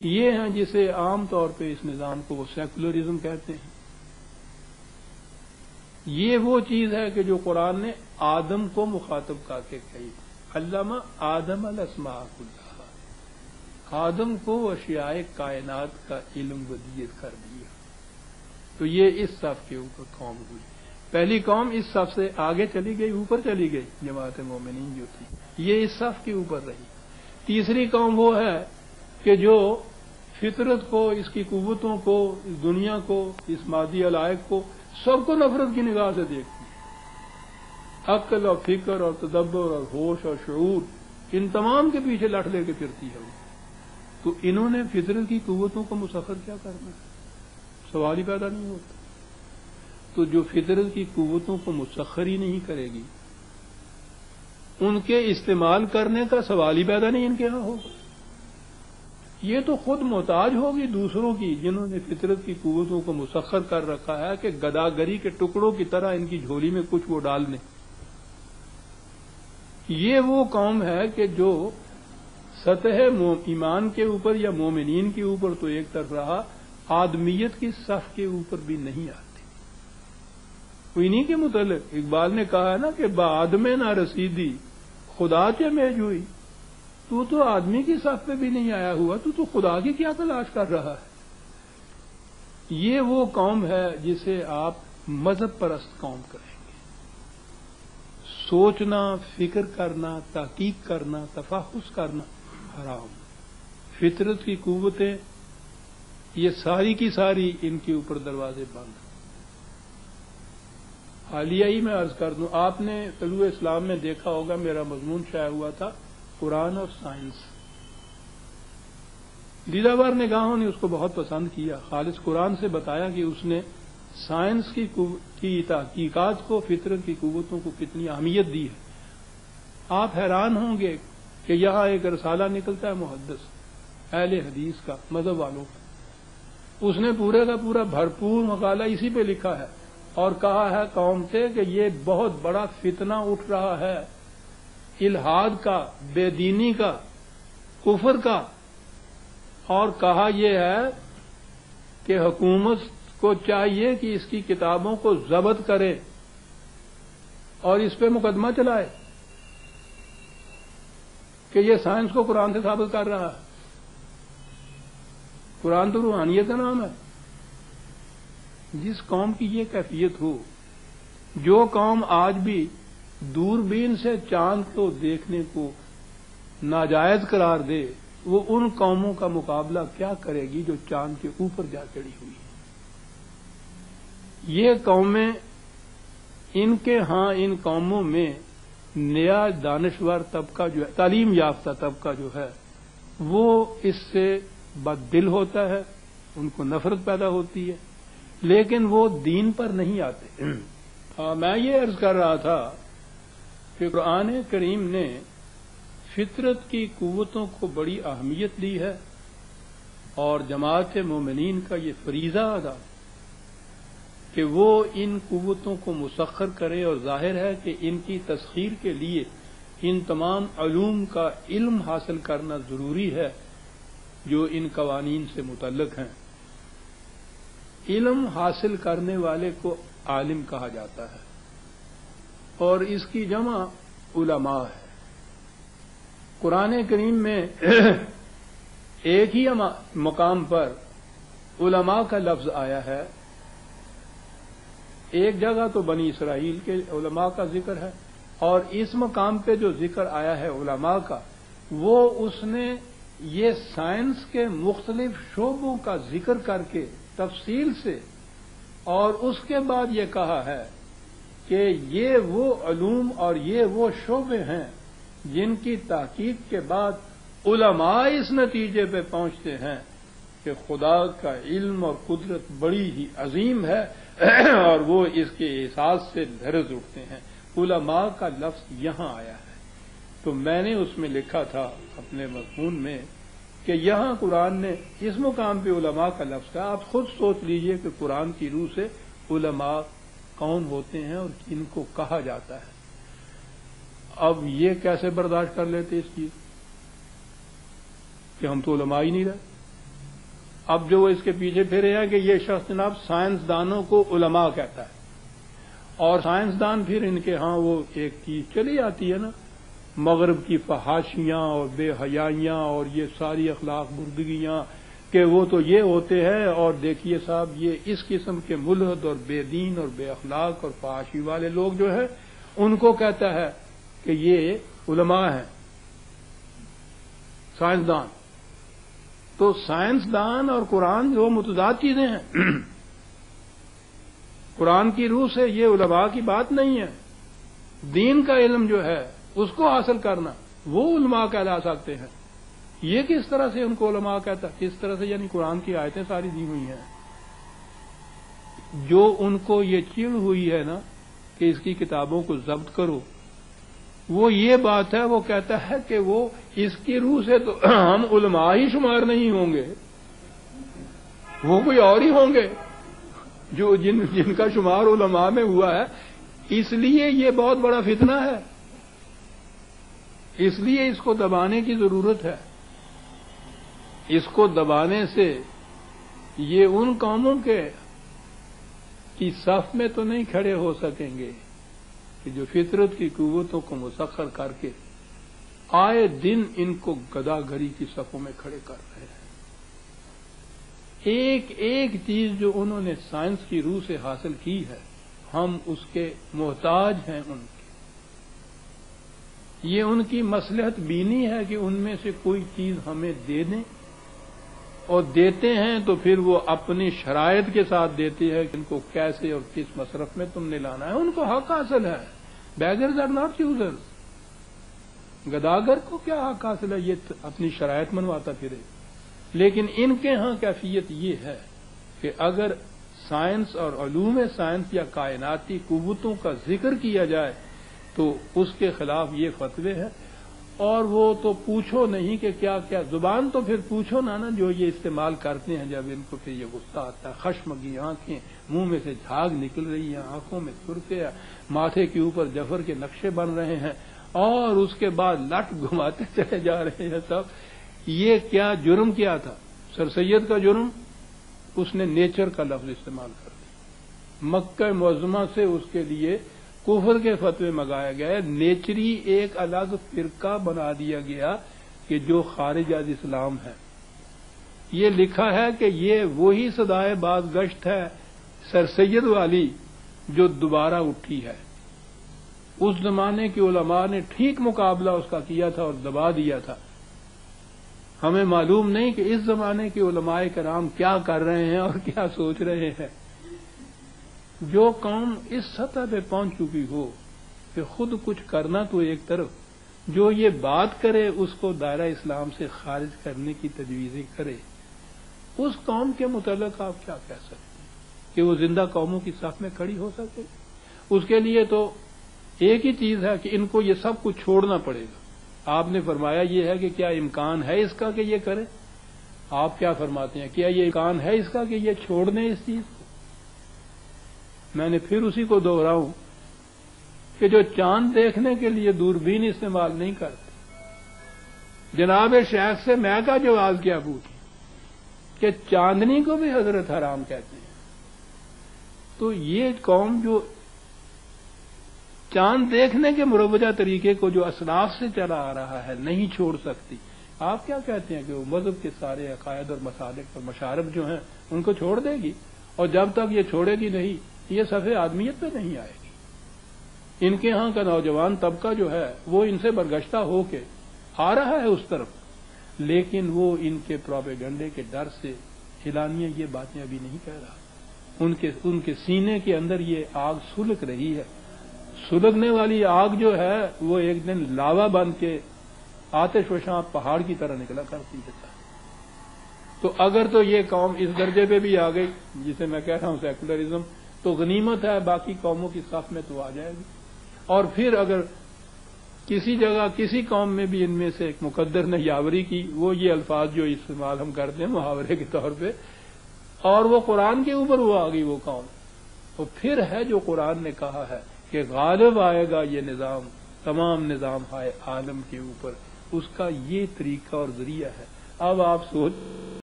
یہ ہیں جسے عام طور پہ اس نظام کو وہ سیکولرزم کہتے ہیں. یہ وہ چیز ہے کہ جو قرآن نے آدم کو مخاطب کر کے کہی. علامہ آدم الاسماء کلھا، آدم کو اشیاء کائنات کا علم ودیت کر دیا. تو یہ اس صف کے اوپر قوم ہوئی. پہلی قوم اس صف سے آگے چلی گئی، اوپر چلی گئی، جماعت مومنین جو تھی یہ اس صف کے اوپر رہی. تیسری قوم وہ ہے کہ جو فطرت کو، اس کی قوتوں کو، اس دنیا کو، اس مادی علائق کو سب کو نفرت کی نگاہ سے دیکھتی ہے. عقل اور فکر اور تدبر اور ہوش اور شعور ان تمام کے پیچھے لٹ لے کے پھرتی ہے. تو انہوں نے فطرت کی قوتوں کو مسخر کیا کرنا ہے؟ سوال ہی پیدا نہیں ہوتا. تو جو فطرت کی قوتوں کو مسخر ہی نہیں کرے گی، ان کے استعمال کرنے کا سوال ہی پیدا نہیں ان کے ہاں ہوگا. یہ تو خود محتاج ہوگی دوسروں کی جنہوں نے فطرت کی قوتوں کو مسخر کر رکھا ہے کہ گداگری کے ٹکڑوں کی طرح ان کی جھولی میں کچھ وہ ڈال دیں. یہ وہ قوم ہے کہ جو سطح ایمان کے اوپر یا مومنین کے اوپر تو ایک طرف رہا، آدمیت کی صف کے اوپر بھی نہیں آتی. انہی کے متعلق اقبال نے کہا ہے نا کہ بآدم نہ رسیدی خدا چے میں جوئی. تو آدمی کی صف پہ بھی نہیں آیا ہوا، تو خدا کی کیا تلاش کر رہا ہے؟ یہ وہ قوم ہے جسے آپ مذہب پرست قوم کریں گے. سوچنا، فکر کرنا، تحقیق کرنا، تفحص کرنا حرام. فطرت کی قوتیں یہ ساری کی ساری ان کے اوپر دروازے بند. حالیہ ہی میں عرض کر دوں، آپ نے طلوع اسلام میں دیکھا ہوگا، میرا مضمون شائع ہوا تھا قرآن اور سائنس. دیدہ ور نگاہوں نے اس کو بہت پسند کیا. خالص قرآن سے بتایا کہ اس نے سائنس کی تحقیقات کو، فطرت کی قوتوں کو کتنی اہمیت دی ہے. آپ حیران ہوں گے کہ یہاں ایک رسالہ نکلتا ہے محدث اہل حدیث کا، مذہب والوں کا. اس نے پورے کا پورا بھرپور مقالہ اسی پہ لکھا ہے اور کہا ہے قوم سے کہ یہ بہت بڑا فتنہ اٹھ رہا ہے الحاد کا، بے دینی کا، کفر کا. اور کہا یہ ہے کہ حکومت کو چاہیے کہ اس کی کتابوں کو ضبط کرے اور اس پہ مقدمہ چلائے کہ یہ سائنس کو قرآن سے ثابت کر رہا ہے. قرآن تو روحانیت کا نام ہے. جس قوم کی یہ کیفیت ہو، جو قوم آج بھی دوربین سے چاند کو دیکھنے کو ناجائز قرار دے، وہ ان قوموں کا مقابلہ کیا کرے گی جو چاند کے اوپر جا چڑھی ہوئی. یہ قومیں، ان کے ہاں ان قوموں میں نیا دانشور طبقہ جو ہے، تعلیم یافتہ طبقہ جو ہے، وہ اس سے بد دل ہوتا ہے، ان کو نفرت پیدا ہوتی ہے، لیکن وہ دین پر نہیں آتے. میں یہ عرض کر رہا تھا کہ قرآن کریم نے فطرت کی قوتوں کو بڑی اہمیت دی ہے اور جماعت مومنین کا یہ فریضہ ادا کہ وہ ان قوتوں کو مسخر کرے. اور ظاہر ہے کہ ان کی تسخیر کے لیے ان تمام علوم کا علم حاصل کرنا ضروری ہے جو ان قوانین سے متعلق ہیں. علم حاصل کرنے والے کو عالم کہا جاتا ہے اور اس کی جمع علماء ہے. قرآن کریم میں ایک ہی مقام پر علماء کا لفظ آیا ہے. ایک جگہ تو بنی اسرائیل کے علماء کا ذکر ہے اور اس مقام پہ جو ذکر آیا ہے علماء کا، وہ اس نے یہ سائنس کے مختلف شعبوں کا ذکر کر کے تفصیل سے، اور اس کے بعد یہ کہا ہے کہ یہ وہ علوم اور یہ وہ شعبے ہیں جن کی تحقیق کے بعد علماء اس نتیجے پہ پہنچتے ہیں کہ خدا کا علم اور قدرت بڑی ہی عظیم ہے اور وہ اس کے احساس سے لرز اٹھتے ہیں. علماء کا لفظ یہاں آیا ہے. تو میں نے اس میں لکھا تھا اپنے مضمون میں کہ یہاں قرآن نے اس مقام پہ علماء کا لفظ کہا. آپ خود سوچ لیجئے کہ قرآن کی روح سے علماء کون ہوتے ہیں اور کن کو کہا جاتا ہے. اب یہ کیسے برداشت کر لیتے اس چیز کہ ہم تو علماء ہی نہیں رہے. اب جو وہ اس کے پیچھے پھرے ہیں کہ یہ شخص جناب سائنسدانوں کو علماء کہتا ہے، اور سائنسدان پھر ان کے ہاں وہ ایک چیز چلی آتی ہے نا، مغرب کی فحاشیاں اور بے حیائیاں اور یہ ساری اخلاق بردگیاں کہ وہ تو یہ ہوتے ہیں، اور دیکھیے صاحب یہ اس قسم کے ملحد اور بے دین اور بے اخلاق اور فحاشی والے لوگ جو ہیں ان کو کہتا ہے کہ یہ علماء ہیں سائنسدان۔ تو سائنسدان اور قرآن جو متضاد چیزیں ہیں، قرآن کی روح سے یہ علماء کی بات نہیں ہے۔ دین کا علم جو ہے اس کو حاصل کرنا وہ علماء کہلا سکتے ہیں۔ یہ کس طرح سے ان کو علماء کہتا ہے؟ کس طرح سے؟ یعنی قرآن کی آیتیں ساری دی ہوئی ہیں۔ جو ان کو یہ چڑ ہوئی ہے نا کہ اس کی کتابوں کو ضبط کرو، وہ یہ بات ہے، وہ کہتا ہے کہ وہ اس کی روح سے تو ہم علماء ہی شمار نہیں ہوں گے، وہ کوئی اور ہی ہوں گے جو جن کا شمار علماء میں ہوا ہے۔ اس لیے یہ بہت بڑا فتنہ ہے، اس لیے اس کو دبانے کی ضرورت ہے۔ اس کو دبانے سے یہ ان قوموں کے کی صف میں تو نہیں کھڑے ہو سکیں گے کہ جو فطرت کی قوتوں کو مسخر کر کے آئے دن ان کو گداگری کی صفوں میں کھڑے کر رہے ہیں۔ ایک ایک چیز جو انہوں نے سائنس کی روح سے حاصل کی ہے، ہم اس کے محتاج ہیں ان کے۔ یہ ان کی مصلحت بینی ہے کہ ان میں سے کوئی چیز ہمیں دے دیں، اور دیتے ہیں تو پھر وہ اپنی شرائط کے ساتھ دیتے ہیں کہ ان کو کیسے اور کس مصرف میں تم نے لانا ہے۔ ان کو حق حاصل ہے۔ Beggars are not choosers. گداگر کو کیا حق حاصل ہے؟ یہ اپنی شرائط منواتا پھرے۔ لیکن ان کے ہاں کیفیت یہ ہے کہ اگر سائنس اور علوم سائنس یا کائناتی قوتوں کا ذکر کیا جائے تو اس کے خلاف یہ فتوے ہیں، اور وہ تو پوچھو نہیں کہ کیا کیا زبان تو پھر پوچھو نا جو یہ استعمال کرتے ہیں جب ان کو پھر یہ غصہ آتا ہے۔ خشمگی آنکھیں، منہ میں سے جھاگ نکل رہی ہیں، آنکھوں میں سرخے، ماتھے کے اوپر جفر کے نقشے بن رہے ہیں، اور اس کے بعد لٹ گھماتے چلے جا رہے ہیں سب۔ یہ کیا جرم کیا تھا؟ سر سید کا جرم، اس نے نیچر کا لفظ استعمال کر دیا۔ مکہ معظمہ سے اس کے لیے کفر کے فتوے منگایا گئے، نیچری ایک الگ فرقہ بنا دیا گیا کہ جو خارج از اسلام ہے۔ یہ لکھا ہے کہ یہ وہی صدائے باز گشت ہے سر سید والی جو دوبارہ اٹھی ہے۔ اس زمانے کے علماء نے ٹھیک مقابلہ اس کا کیا تھا اور دبا دیا تھا۔ ہمیں معلوم نہیں کہ اس زمانے کے علماء کرام کیا کر رہے ہیں اور کیا سوچ رہے ہیں۔ جو قوم اس سطح پہ پہنچ چکی ہو کہ خود کچھ کرنا تو ایک طرف، جو یہ بات کرے اس کو دائرہ اسلام سے خارج کرنے کی تجویزیں کرے، اس قوم کے متعلق آپ کیا کہہ سکتے ہیں کہ وہ زندہ قوموں کی صف میں کھڑی ہو سکے؟ اس کے لیے تو ایک ہی چیز ہے کہ ان کو یہ سب کچھ چھوڑنا پڑے گا۔ آپ نے فرمایا یہ ہے کہ کیا امکان ہے اس کا کہ یہ کرے؟ آپ کیا فرماتے ہیں؟ کیا یہ امکان ہے اس کا کہ یہ چھوڑ دیں اس چیز کو؟ میں نے پھر اسی کو دوہراؤں کہ جو چاند دیکھنے کے لیے دوربین استعمال نہیں کرتے، جناب شیخ سے میں کا جواز کیا پوچھیں کہ چاندنی کو بھی حضرت حرام کہتے ہیں۔ تو یہ قوم جو چاند دیکھنے کے مروجہ طریقے کو جو اسلاف سے چلا آ رہا ہے نہیں چھوڑ سکتی، آپ کیا کہتے ہیں کہ وہ مذہب کے سارے عقائد اور مسالک اور مشارب جو ہیں ان کو چھوڑ دے گی؟ اور جب تک یہ چھوڑے گی نہیں، یہ صفحے آدمیت پہ نہیں آئے گی۔ ان کے ہاں کا نوجوان طبقہ جو ہے وہ ان سے برگشتہ ہو کے آ رہا ہے اس طرف، لیکن وہ ان کے پروپیگنڈے کے ڈر سے اعلانیہ یہ باتیں ابھی نہیں کہہ رہا۔ ان کے سینے کے اندر یہ آگ سلگ رہی ہے۔ سلگنے والی آگ جو ہے وہ ایک دن لاوا بن کے آتش فشاں پہاڑ کی طرح نکلا کرتی ہے۔ تو اگر تو یہ قوم اس درجے پہ بھی آ گئی جسے میں کہہ رہا ہوں سیکولرزم، تو غنیمت ہے، باقی قوموں کی صف میں تو آ جائے گی۔ اور پھر اگر کسی جگہ کسی قوم میں بھی ان میں سے ایک مقدر نے یاوری کی، وہ یہ الفاظ جو استعمال ہم کرتے ہیں محاورے کے طور پہ، اور وہ قرآن کے اوپر وہ آ گئی وہ قوم، تو پھر ہے جو قرآن نے کہا ہے کہ غالب آئے گا یہ نظام تمام نظام عالم کے اوپر، اس کا یہ طریقہ اور ذریعہ ہے۔ اب آپ سوچ